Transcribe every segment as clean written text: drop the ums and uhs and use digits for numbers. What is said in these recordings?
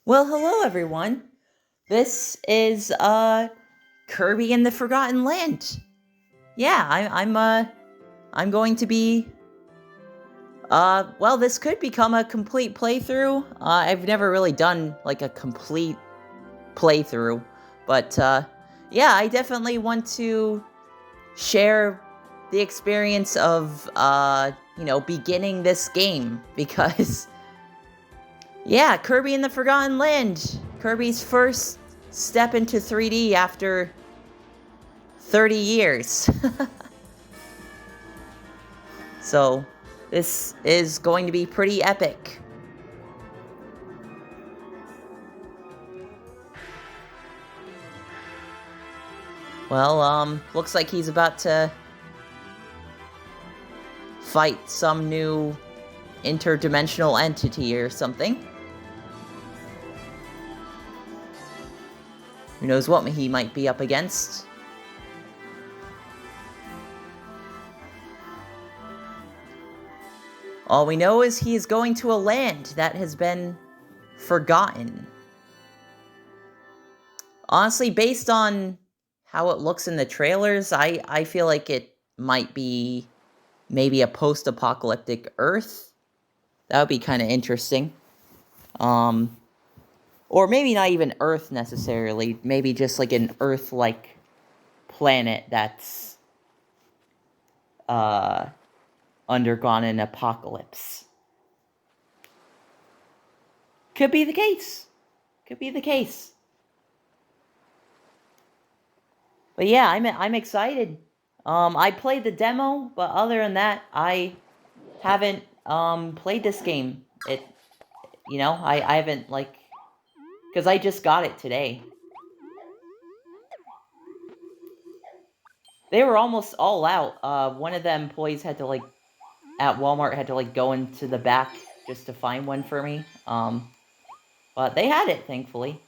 Well, hello everyone. This is Kirby in the Forgotten Land. Yeah, I'm going to be well, this could become a complete playthrough. I've never really done like a complete playthrough, but yeah, I definitely want to share the experience of beginning this game because yeah, Kirby in the Forgotten Land. Kirby's first step into 3D after 30 years. So, this is going to be pretty epic. Well, looks like he's about to fight some new interdimensional entity or something. Who knows what he might be up against. All we know is he is going to a land that has been forgotten. Honestly, based on how it looks in the trailers, I feel like it might be maybe a post-apocalyptic Earth. That would be kind of interesting. Or maybe not even Earth necessarily. Maybe just like an Earth-like planet that's undergone an apocalypse. Could be the case. Could be the case. But yeah, I'm excited. I played the demo, but other than that, I haven't played this game. I haven't like, because I just got it today. They were almost all out. One of the employees had to like at Walmart had to like go into the back just to find one for me. But they had it, thankfully.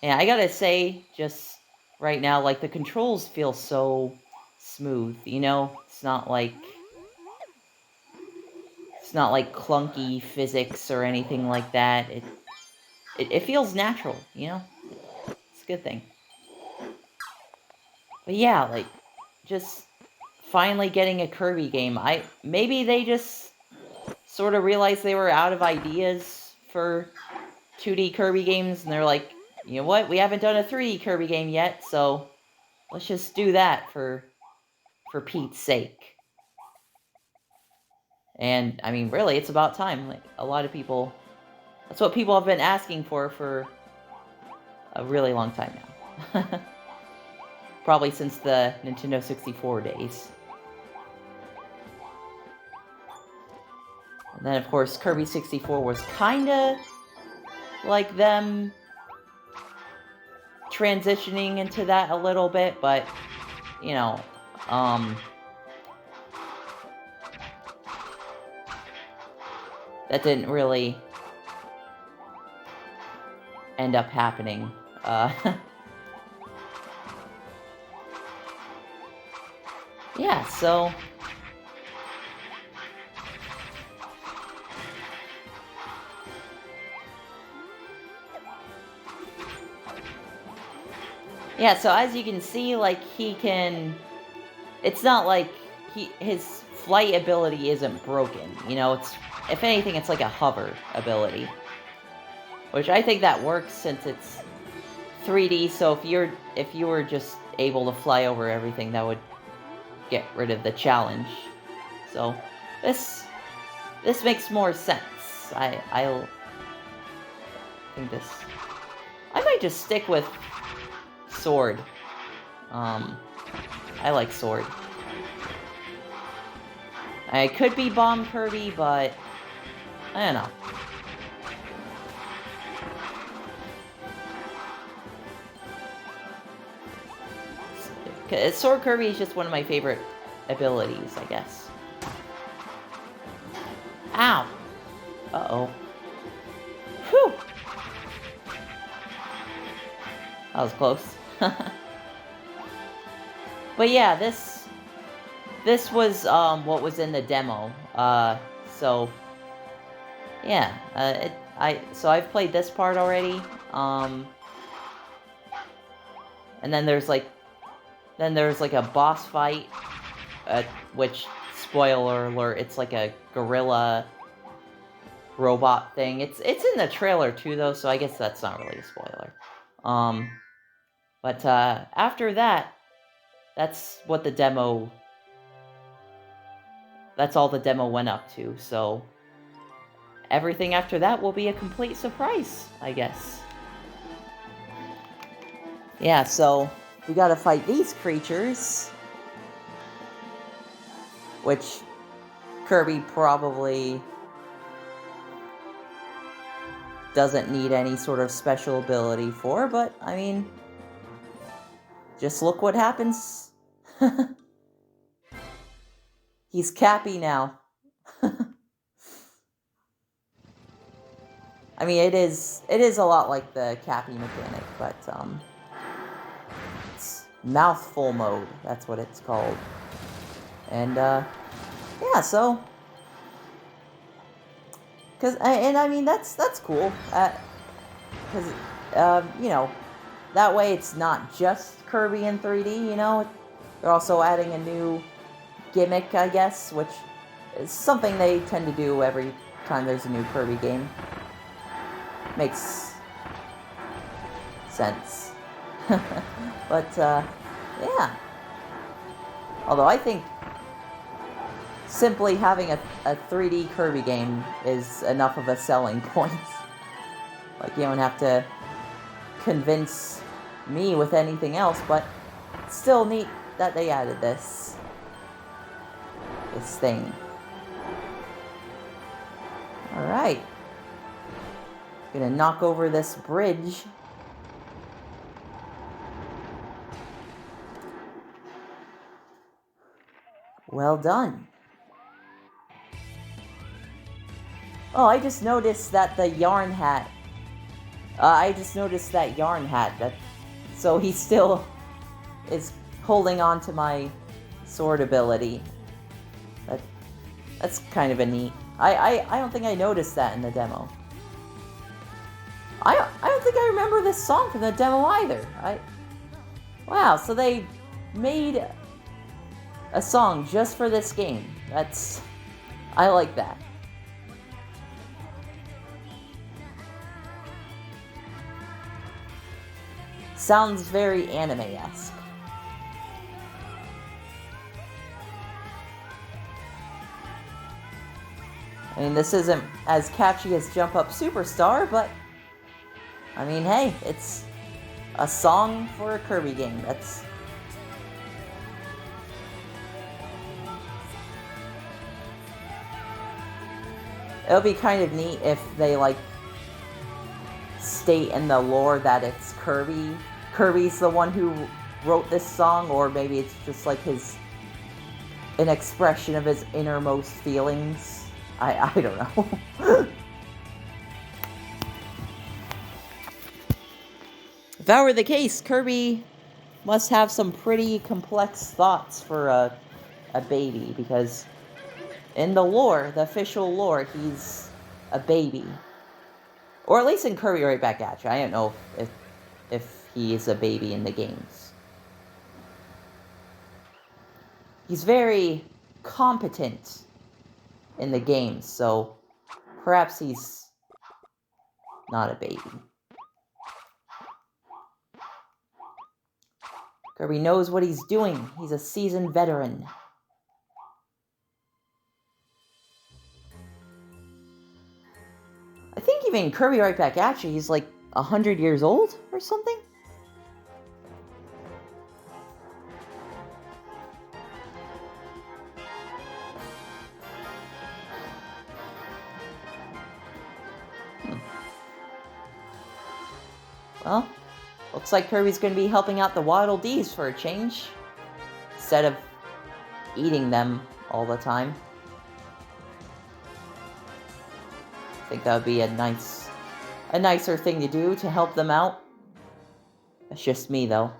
Yeah, I gotta say, just right now, like the controls feel so smooth. It's not like clunky physics or anything like that. It feels natural. It's a good thing. But yeah, like just finally getting a Kirby game. Maybe they just sort of realized they were out of ideas for 2D Kirby games, and they're like, you know what? We haven't done a 3D Kirby game yet, so let's just do that for Pete's sake. And I mean, really, it's about time. Like a lot of people, that's what people have been asking for a really long time now. Probably since the Nintendo 64 days. And then, of course, Kirby 64 was kinda like them transitioning into that a little bit, but, that didn't really end up happening. Yeah, so yeah, so as you can see, like, it's not like his flight ability isn't broken, if anything, it's like a hover ability. Which I think that works since it's 3D, so if you were just able to fly over everything, that would get rid of the challenge. So, this makes more sense. I think this... I might just stick with Sword. I like Sword. I could be Bomb Kirby, but I don't know. Sword Kirby is just one of my favorite abilities, I guess. Ow! Uh-oh. Whew! That was close. But yeah, this was what was in the demo. So yeah, so I've played this part already. And then there's like a boss fight, which, spoiler alert, it's like a gorilla robot thing. It's in the trailer too, though, so I guess that's not really a spoiler. But after that, that's what the demo. That's all the demo went up to. So everything after that will be a complete surprise, I guess. Yeah, so we gotta fight these creatures, which Kirby probably doesn't need any sort of special ability for, but I mean, just look what happens. He's Cappy now. I mean, it is a lot like the Cappy mechanic, but it's Mouthful mode. That's what it's called. And yeah, so I mean that's cool. Because you know, that way it's not just Kirby in 3D. You know, they're also adding a new gimmick, I guess, which is something they tend to do every time there's a new Kirby game. Makes sense. But yeah. Although I think simply having a 3D Kirby game is enough of a selling point. Like, you don't have to convince me with anything else, but it's still neat that they added this thing. Alright. Gonna knock over this bridge. Well done. Oh, I just noticed that the yarn hat. So he still is holding on to my sword ability. That's kind of a neat. I don't think I noticed that in the demo. I don't think I remember this song from the demo either. Wow, so they made a song just for this game. I like that. Sounds very anime-esque. I mean, this isn't as catchy as Jump Up Superstar, but I mean, hey, it's a song for a Kirby game. It'll be kind of neat if they, like, state in the lore that it's Kirby. Kirby's the one who wrote this song, or maybe it's just like an expression of his innermost feelings. I don't know. If that were the case, Kirby must have some pretty complex thoughts for a baby, because in the lore, the official lore, he's a baby. Or at least in Kirby Right Back At You. I don't know if he is a baby in the games. He's very competent in the games, so perhaps he's not a baby. Kirby knows what he's doing. He's a seasoned veteran. I think even Kirby Right Back At You, he's like 100 years old or something? Well, looks like Kirby's going to be helping out the Waddle Dees for a change, instead of eating them all the time. I think that would be a nicer thing to do to help them out. That's just me, though.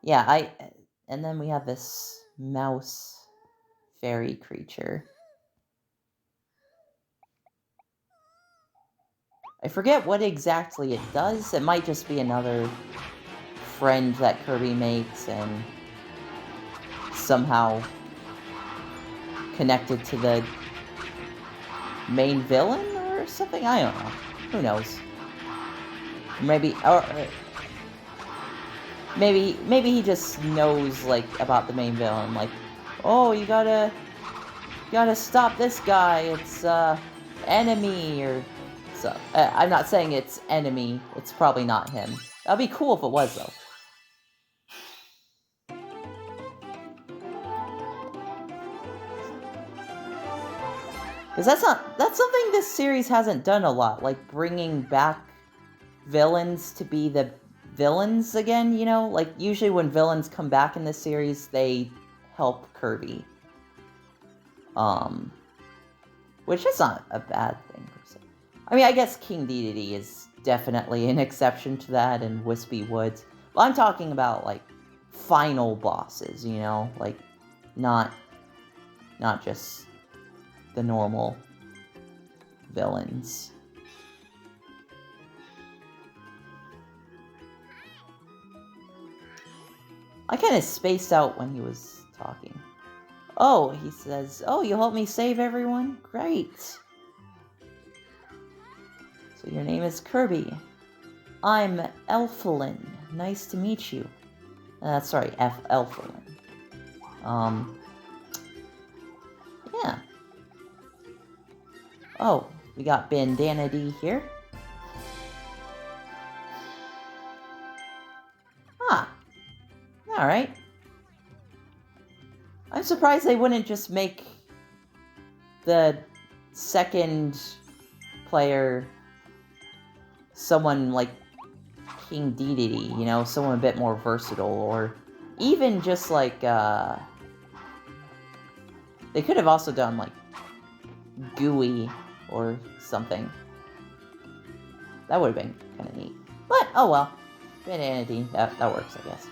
Yeah, and then we have this mouse fairy creature. I forget what exactly it does. It might just be another friend that Kirby makes and somehow connected to the main villain or something. I don't know. Who knows? Maybe maybe he just knows like about the main villain. Like, oh, you gotta stop this guy. It's enemy or so. I'm not saying it's enemy. It's probably not him. That'd be cool if it was though. Because that's something this series hasn't done a lot, like bringing back villains to be the villains again, you know? Like, usually when villains come back in this series, they help Kirby. Which is not a bad thing, per se. I mean, I guess King Dedede is definitely an exception to that, and Wispy Woods. But I'm talking about, like, final bosses, you know? Like, not just the normal villains. I kind of spaced out when he was talking. Oh, he says, oh, you help me save everyone? Great. So your name is Kirby. I'm Elfilin. Nice to meet you. Sorry, Elfilin. Yeah. Oh, we got Bandana D here. Ah. Alright. I'm surprised they wouldn't just make the second player someone like King Dedede, you know, someone a bit more versatile, or even just like, they could have also done like Gooey or something. That would have been kind of neat. But, oh well. Bandana D, that works, I guess.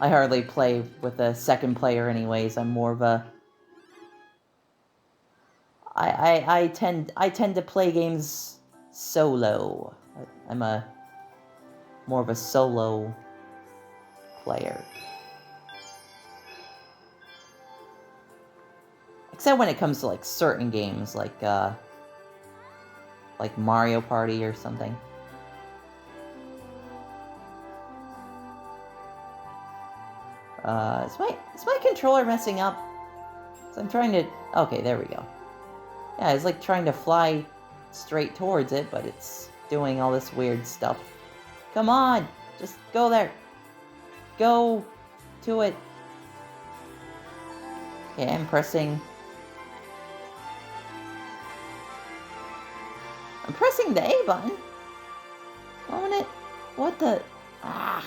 I hardly play with a second player anyways. I'm more of a... I tend to play games solo. I'm more of a solo player. Except when it comes to like certain games, like Mario Party or something. Is my controller messing up? So I'm trying to... Okay, there we go. Yeah, it's like trying to fly straight towards it, but it's doing all this weird stuff. Come on! Just go there! Go to it! Okay, I'm pressing the A button! Own it! What the... Ah!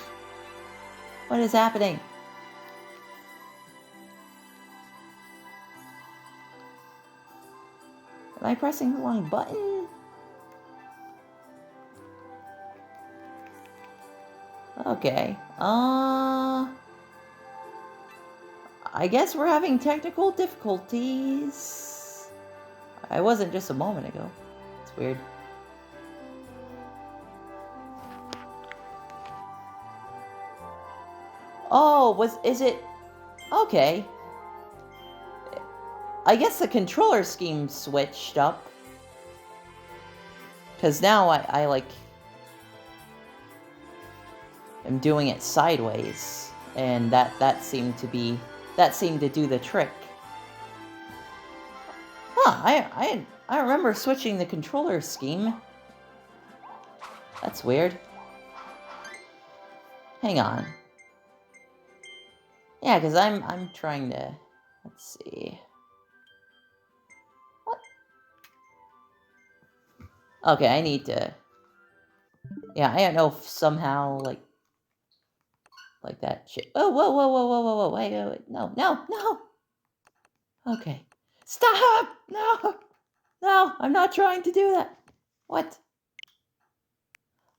What is happening? Am I pressing the wrong button? Okay. I guess we're having technical difficulties. I wasn't just a moment ago. It's weird. Oh, is it... Okay. I guess the controller scheme switched up. Because now I like... am doing it sideways. And that seemed to be... That seemed to do the trick. Huh, I remember switching the controller scheme. That's weird. Hang on. Yeah, because I'm trying to... Let's see... What? Okay, I need to... Yeah, I don't know if somehow, like that shit... Oh, whoa, wait, no. Okay. Stop! No, I'm not trying to do that. What?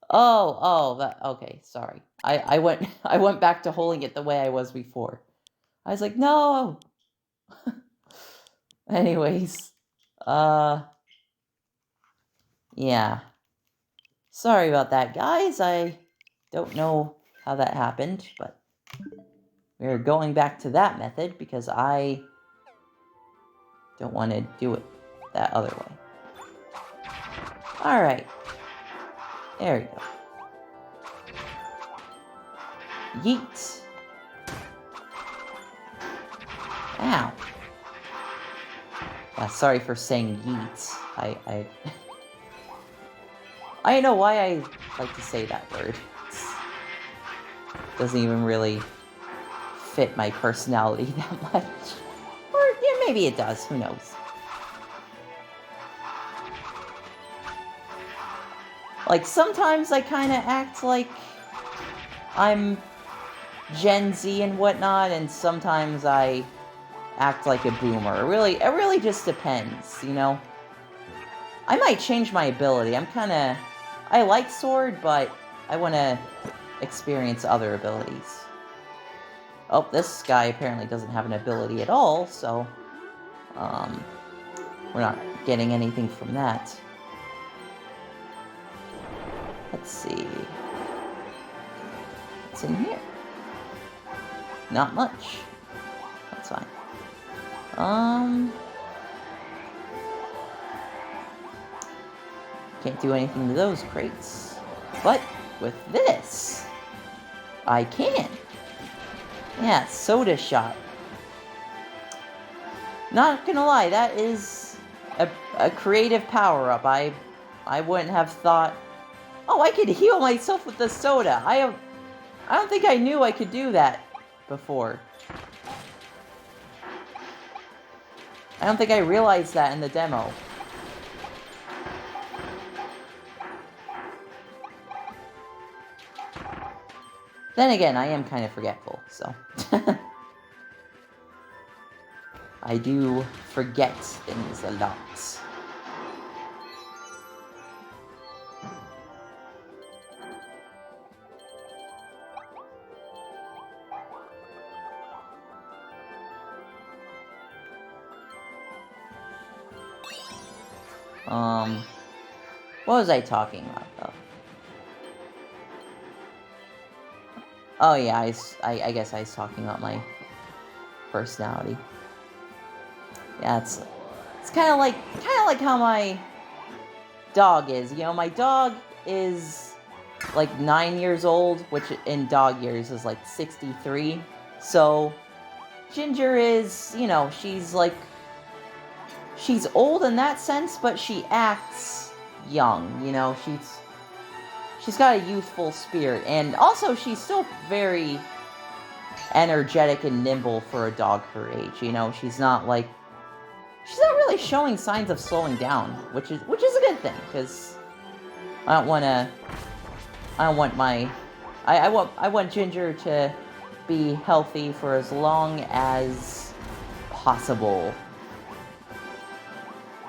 Oh, okay, sorry. I went back to holding it the way I was before. I was like, no! Anyways, Yeah. Sorry about that, guys. I don't know how that happened, but we're going back to that method because I don't want to do it that other way. Alright. There we go. Yeet. Ow. Sorry for saying yeet. I don't know why I like to say that word. It doesn't even really fit my personality that much. Or yeah, maybe it does. Who knows? Like, sometimes I kind of act like I'm Gen Z and whatnot, and sometimes I act like a boomer. It really just depends, you know? I might change my ability. I like Sword, but I want to experience other abilities. Oh, this guy apparently doesn't have an ability at all, so we're not getting anything from that. Let's see. What's in here? Not much. That's fine. Can't do anything to those crates. But with this, I can. Yeah, soda shot. Not gonna lie, that is a creative power-up. I wouldn't have thought, oh, I could heal myself with the soda. I don't think I knew I could do that before. I don't think I realized that in the demo. Then again, I am kind of forgetful, so. I do forget things a lot. What was I talking about, though? Oh yeah, I guess I was talking about my personality. Yeah, it's kind of like how my dog is. You know, my dog is like 9 years old, which in dog years is like 63. So Ginger is, you know, she's old in that sense, but she acts young. You know, she's got a youthful spirit, and also she's still very energetic and nimble for a dog her age. You know, she's not really showing signs of slowing down, which is a good thing, because I want Ginger to be healthy for as long as possible.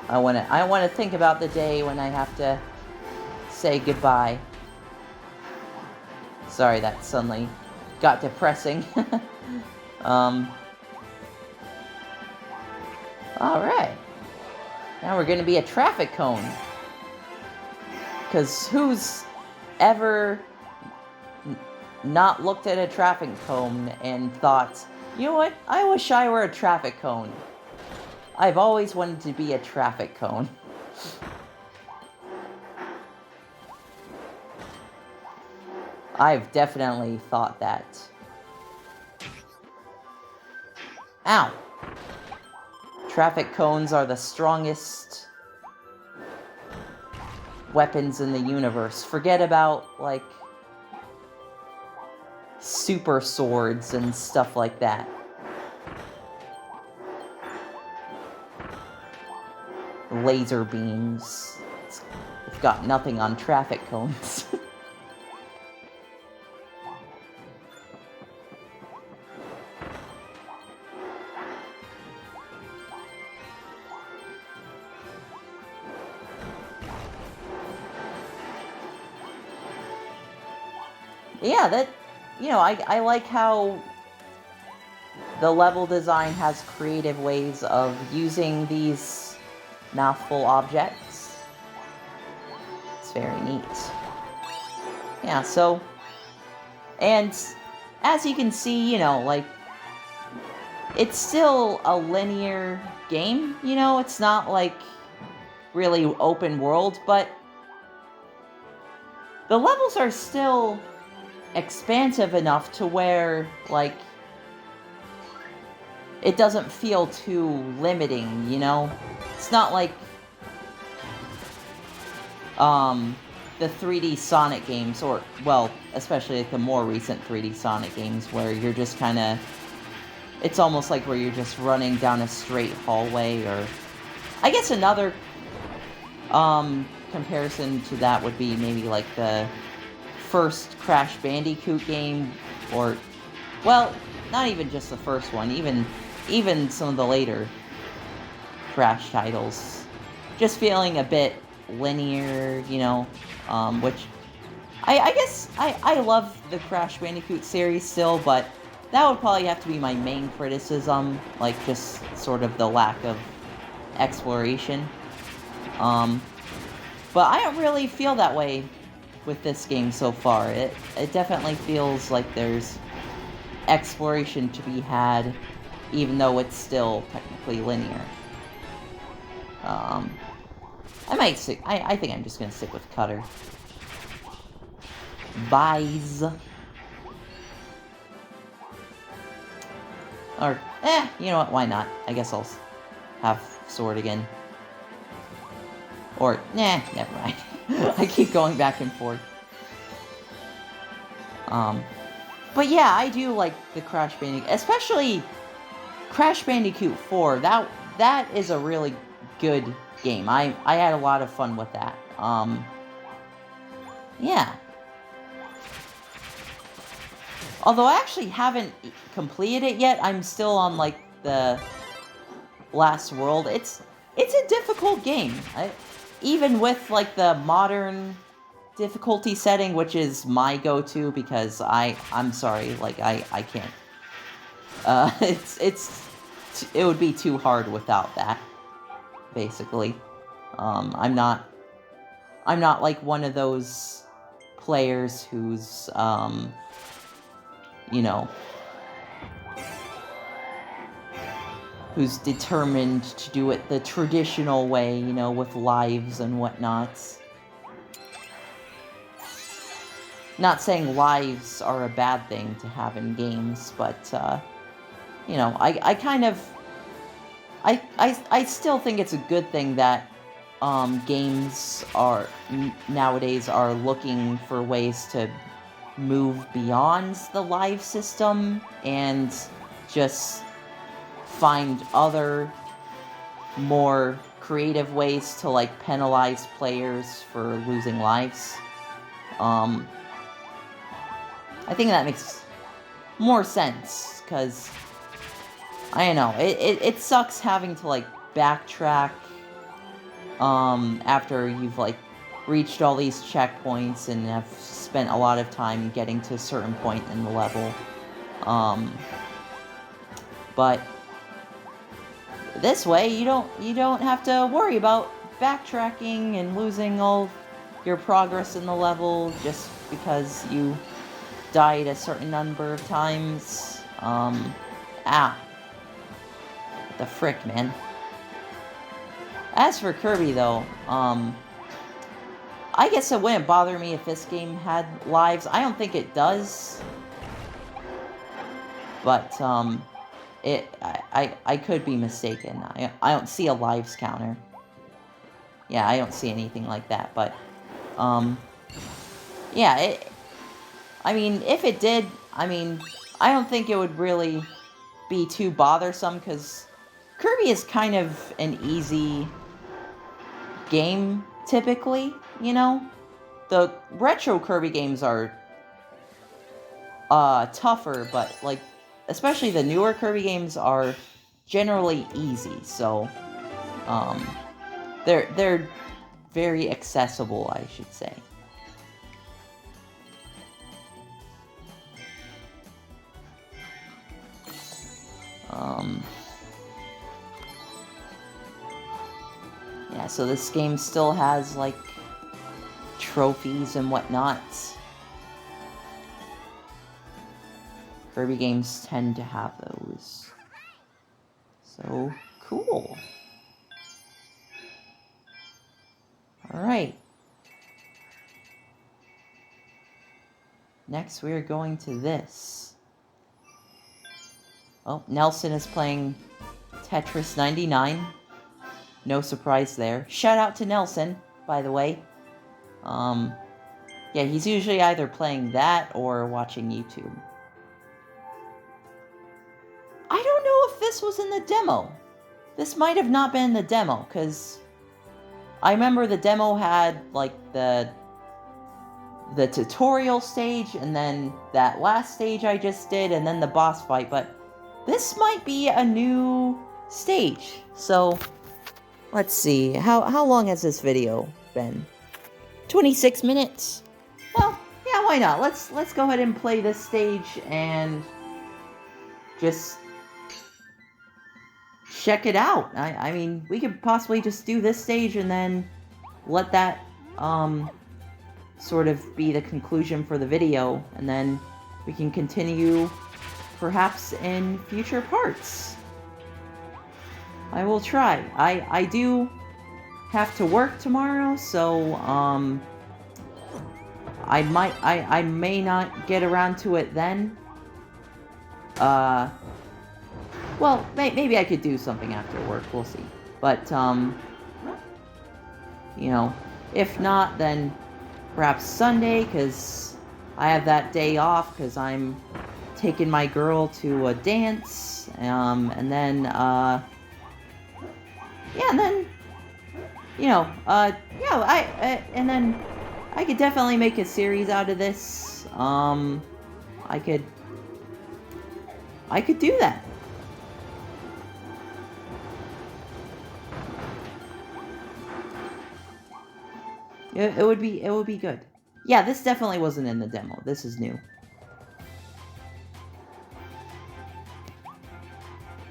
I want to think about the day when I have to say goodbye. Sorry, that suddenly got depressing. Alright. Now we're gonna be a traffic cone. Because who's ever not looked at a traffic cone and thought, you know what, I wish I were a traffic cone. I've always wanted to be a traffic cone. I've definitely thought that. Ow! Traffic cones are the strongest weapons in the universe. Forget about, like, super swords and stuff like that. Laser beams. It's got nothing on traffic cones. Yeah, that, you know, I like how the level design has creative ways of using these mouthful objects. It's very neat. Yeah, so... And as you can see, you know, like... It's still a linear game, you know? It's not, like, really open world, but... The levels are still expansive enough to where, like... It doesn't feel too limiting, you know? It's not like... the 3D Sonic games, or, well, especially like the more recent 3D Sonic games, where you're just kind of... It's almost like where you're just running down a straight hallway, or... I guess another, comparison to that would be maybe like the first Crash Bandicoot game, or... Well, not even just the first one, even some of the later Crash titles. Just feeling a bit linear, you know, which I guess I love the Crash Bandicoot series still, but that would probably have to be my main criticism, like just sort of the lack of exploration. But I don't really feel that way with this game so far. It definitely feels like there's exploration to be had, even though it's still technically linear. I might stick... I think I'm just gonna stick with Cutter. Buys. Or, you know what, why not? I guess I'll have Sword again. Or, never mind. I keep going back and forth. But yeah, I do like the Crash Bandicoot, especially Crash Bandicoot 4. That is a really good game. I had a lot of fun with that. Yeah. Although I actually haven't completed it yet, I'm still on, like, the last world. It's a difficult game. Even with, like, the modern difficulty setting, which is my go-to, because I'm sorry, like, I can't. It would be too hard without that, basically. I'm not like one of those players who's, you know, who's determined to do it the traditional way, you know, with lives and whatnot. Not saying lives are a bad thing to have in games, but, you know, I kind of... I still think it's a good thing that, games are, nowadays, are looking for ways to move beyond the live system and just find other, more creative ways to, like, penalize players for losing lives. I think that makes more sense, because, I don't know, it sucks having to, like, backtrack, after you've, like, reached all these checkpoints and have spent a lot of time getting to a certain point in the level. But this way, you don't have to worry about backtracking and losing all your progress in the level just because you died a certain number of times. What the frick, man. As for Kirby, though, I guess it wouldn't bother me if this game had lives. I don't think it does. But, I could be mistaken. I don't see a lives counter. Yeah, I don't see anything like that, but, yeah, I mean, if it did, I mean, I don't think it would really be too bothersome, because Kirby is kind of an easy game, typically, you know? The retro Kirby games are, tougher, but, like, especially the newer Kirby games are generally easy, so, they're very accessible, I should say. Yeah, so this game still has, like, trophies and whatnot. Kirby games tend to have those. So, cool. Alright. Next, we are going to this. Oh, Nelson is playing Tetris 99. No surprise there. Shout out to Nelson, by the way. Yeah, he's usually either playing that or watching YouTube. I don't know if this was in the demo. This might have not been the demo, because I remember the demo had, like, the tutorial stage, and then that last stage I just did, and then the boss fight, but this might be a new stage. So, let's see. How long has this video been? 26 minutes. Well, yeah, why not? Let's go ahead and play this stage and just check it out. I mean, we could possibly just do this stage and then let that sort of be the conclusion for the video, and then we can continue perhaps in future parts. I will try. I do have to work tomorrow, so I may not get around to it then. Well, maybe I could do something after work, we'll see. But you know, if not, then perhaps Sunday, because I have that day off, because I'm taking my girl to a dance, and then, yeah, and then, you know, yeah, and then I could definitely make a series out of this. I could do that. It would be good. Yeah, this definitely wasn't in the demo. This is new.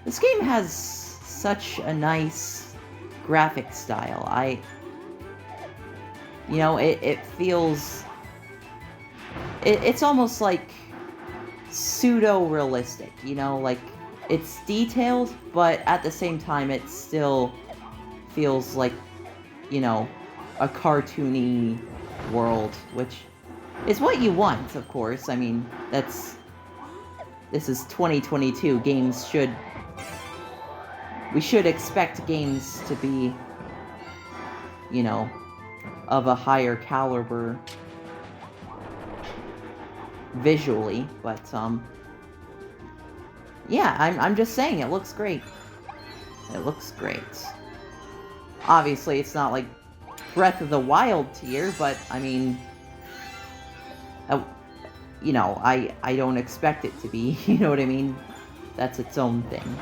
This game has such a nice graphic style. You know, it feels... It's almost like pseudo-realistic, you know? Like, it's detailed, but at the same time, it still feels like, you know, a cartoony world, which is what you want, of course. I mean, this is 2022. We should expect games to be, you know, of a higher caliber visually, but, yeah, I'm just saying, it looks great. It looks great. Obviously, it's not like Breath of the Wild tier, but, I mean, you know, I don't expect it to be, you know what I mean? That's its own thing.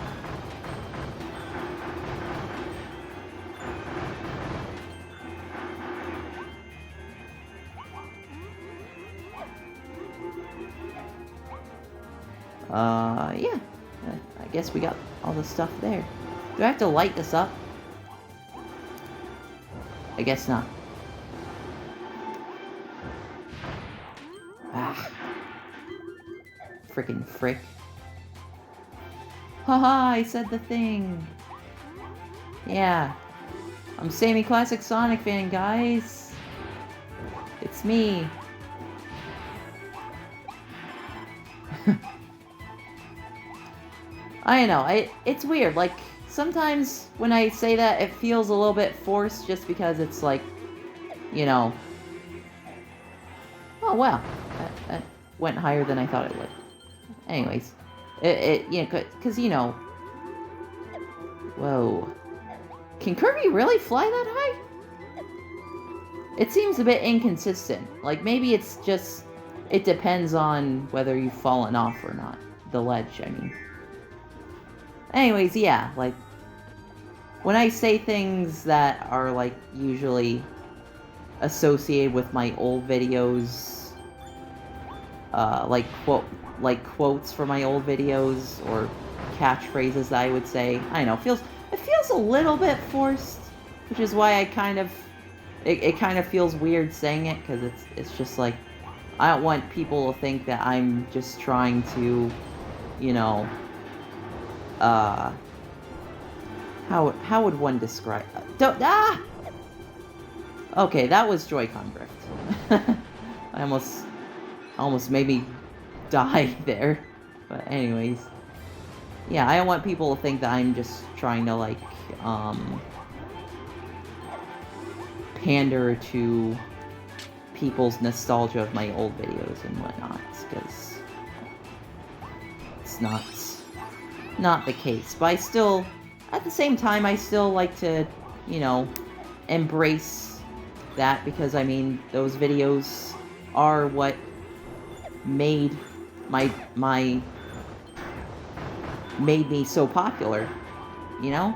Yeah. I guess we got all the stuff there. Do I have to light this up? I guess not. Ah. Frickin' frick. Haha, I said the thing. Yeah. I'm Sammy Classic Sonic fan, guys. It's me. I know, it's weird, like, sometimes when I say that, it feels a little bit forced just because it's like, you know... Oh, wow. That went higher than I thought it would. Anyways. You know, because, you know... Whoa. Can Kirby really fly that high? It seems a bit inconsistent. Like, maybe it's just... It depends on whether you've fallen off or not. The ledge, I mean. Anyways, yeah, like, when I say things that are, like, usually associated with my old videos, like quotes from my old videos, or catchphrases that I would say, I don't know, it feels a little bit forced, which is why I kind of it kind of feels weird saying it, because it's just like, I don't want people to think that I'm just trying to, you know, how would one describe... Don't... Ah! Okay, that was Joy-Con drift. I almost made me die there. But anyways. Yeah, I don't want people to think that I'm just trying to, like, pander to people's nostalgia of my old videos and whatnot, because it's not the case. But I still, at the same time, I still like to, you know, embrace that, because, I mean, those videos are what made made me so popular, you know?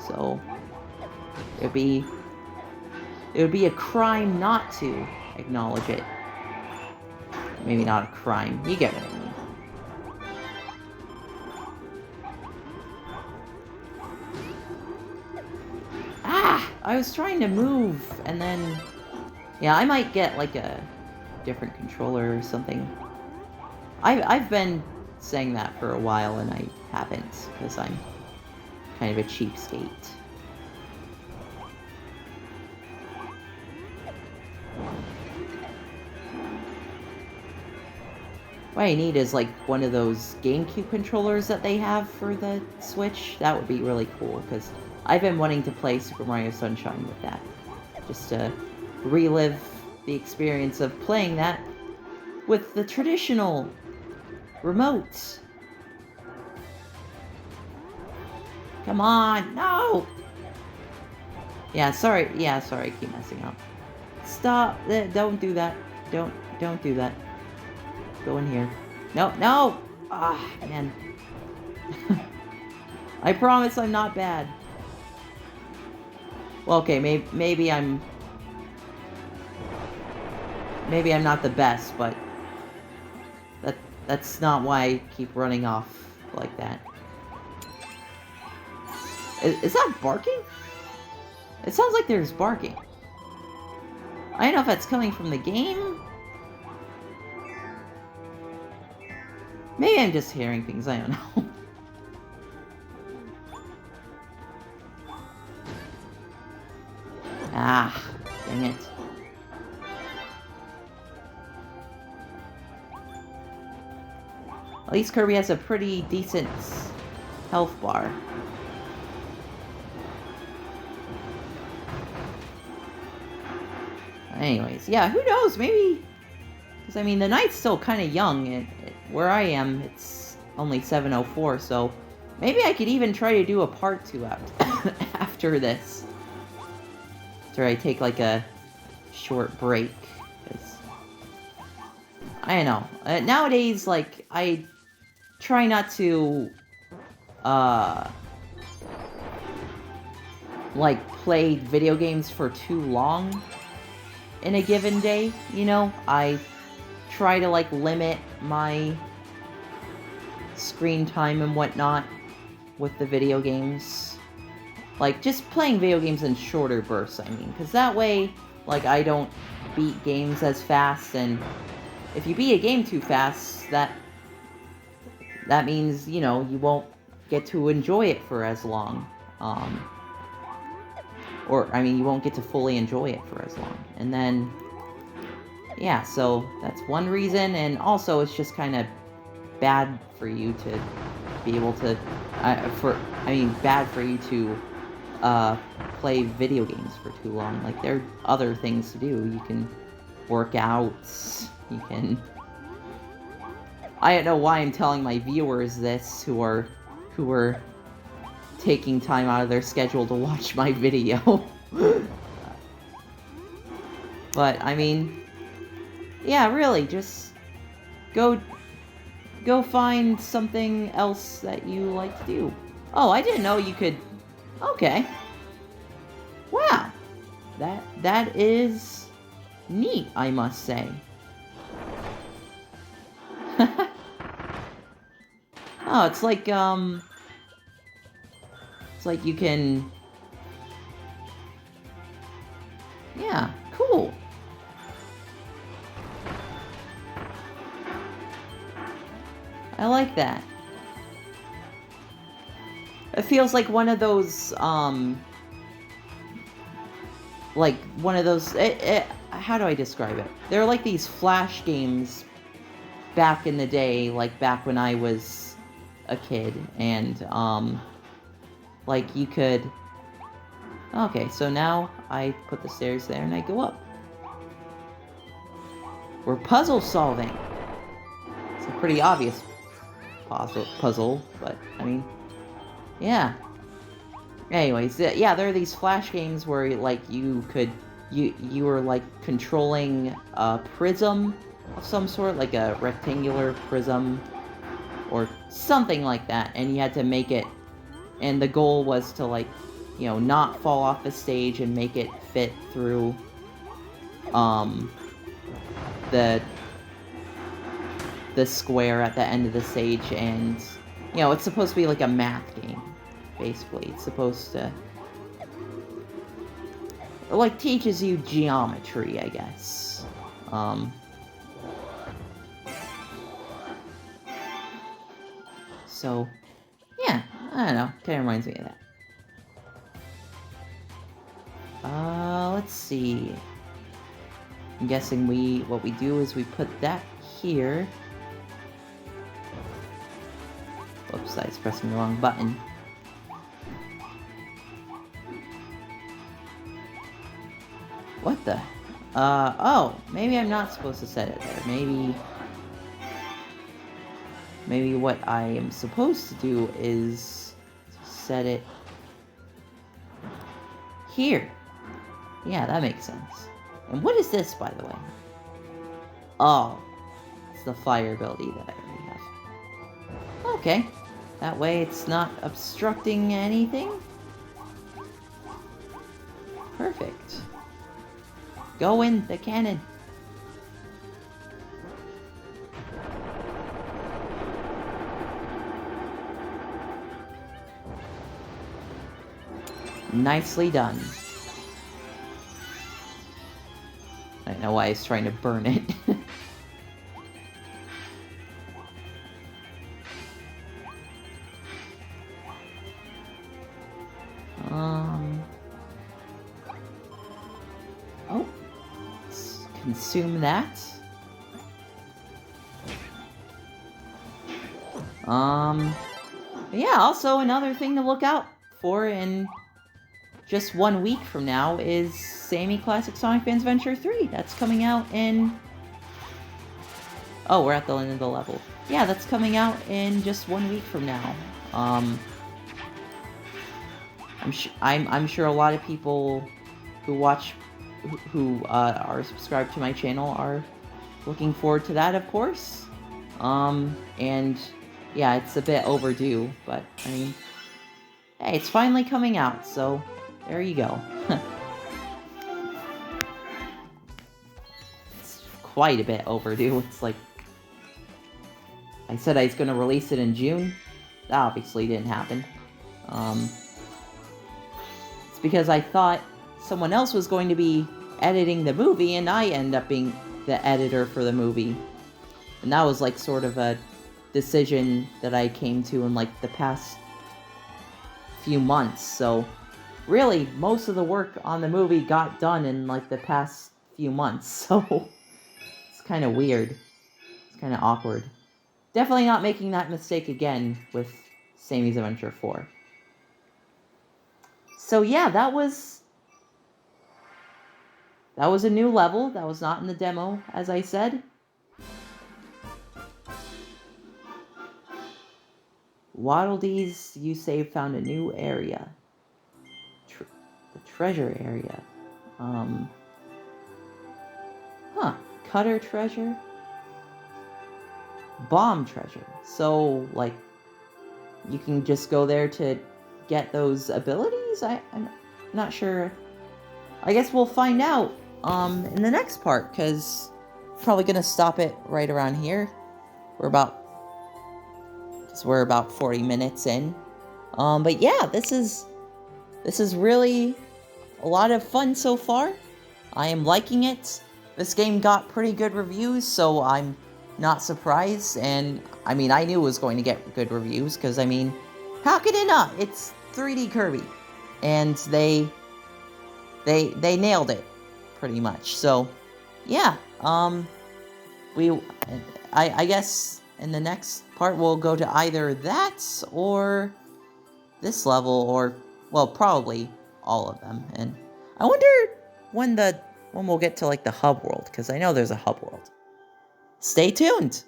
So, it would be a crime not to acknowledge it. Maybe not a crime. You get what I mean. Ah! I was trying to move, and then... Yeah, I might get, like, a different controller or something. I've been saying that for a while, and I haven't, because I'm kind of a cheapskate. What I need is, like, one of those GameCube controllers that they have for the Switch. That would be really cool, because I've been wanting to play Super Mario Sunshine with that. Just to relive the experience of playing that with the traditional remote. Come on, no! Yeah, sorry, I keep messing up. Stop, don't do that. Don't do that. Go in here. No, no! Ah, man. I promise I'm not bad. Well, okay, maybe I'm not the best, but that's not why I keep running off like that. Is that barking? It sounds like there's barking. I don't know if that's coming from the game. Maybe I'm just hearing things, I don't know. Ah, dang it. At least Kirby has a pretty decent health bar. Anyways, yeah, who knows, maybe... Because, I mean, the night's still kind of young. Where I am, it's only 7:04, so... Maybe I could even try to do a part 2 after this. After I take, like, a short break. Because... I don't know. Nowadays, like, I try not to... like, play video games for too long in a given day, you know? I try to, like, limit my screen time and whatnot with the video games. Like, just playing video games in shorter bursts, I mean. Because that way, like, I don't beat games as fast, and if you beat a game too fast, that means, you know, you won't get to enjoy it for as long. Or, I mean, you won't get to fully enjoy it for as long. And then, yeah, so that's one reason, and also it's just kind of bad for you to be able to, bad for you to play video games for too long. Like, there are other things to do. You can work out, you can... I don't know why I'm telling my viewers this, who are taking time out of their schedule to watch my video. But, I mean, yeah, really, just go find something else that you like to do. Oh, I didn't know you could... Okay. Wow. That is neat, I must say. Oh, it's like you can... Yeah, cool. I like that. It feels like one of those, how do I describe it? They're like these flash games back in the day, like back when I was a kid, and, like you could... Okay, so now I put the stairs there and I go up. We're puzzle solving. It's a pretty obvious puzzle, but, I mean, yeah. Anyways, yeah, there are these flash games where, like, you were, like, controlling a prism of some sort, like a rectangular prism, or something like that, and you had to make it, and the goal was to, like, you know, not fall off the stage and make it fit through, the square at the end of the stage, and, you know, it's supposed to be like a math game, basically. It's supposed to, like, teaches you geometry, I guess. So, yeah, I don't know, kind of reminds me of that. Let's see. I'm guessing what we do is we put that here. Oops, I was pressing the wrong button. What the? Oh, maybe I'm not supposed to set it there. Maybe what I am supposed to do is set it here. Yeah, that makes sense. And what is this, by the way? Oh, it's the fire ability that I already have. Okay, that way it's not obstructing anything. Perfect. Go in the cannon. Nicely done. I don't know why I was trying to burn it. Oh. Let's consume that. Yeah, also another thing to look out for in just 1 week from now is Sammy Classic Sonic Fans Adventure 3. That's coming out in... Oh, we're at the end of the level. Yeah, that's coming out in just 1 week from now. I'm sure a lot of people who are subscribed to my channel are looking forward to that, of course. And yeah, it's a bit overdue, but I mean, hey, it's finally coming out, so there you go. It's quite a bit overdue. It's like, I said I was going to release it in June. That obviously didn't happen. It's because I thought someone else was going to be editing the movie, and I end up being the editor for the movie. And that was like sort of a decision that I came to in like the past few months. So really, most of the work on the movie got done in like the past few months. So it's kind of weird. It's kind of awkward. Definitely not making that mistake again with Sammy's Adventure 4. So yeah, that was a new level. That was not in the demo, as I said. Waddle Dee's you save found a new area. The treasure area. Cutter treasure. Bomb treasure. So, like, you can just go there to get those abilities? I'm not sure. I guess we'll find out in the next part, because probably going to stop it right around here. We're about 40 minutes in. But yeah, this is really a lot of fun so far. I am liking it. This game got pretty good reviews, so I'm not surprised. And I mean, I knew it was going to get good reviews because I mean, how could it not? It's 3D Kirby, and they nailed it pretty much. So yeah, I guess in the next part we'll go to either that or this level, or well, probably all of them. And I wonder when we'll get to like the hub world, because I know there's a hub world. Stay tuned.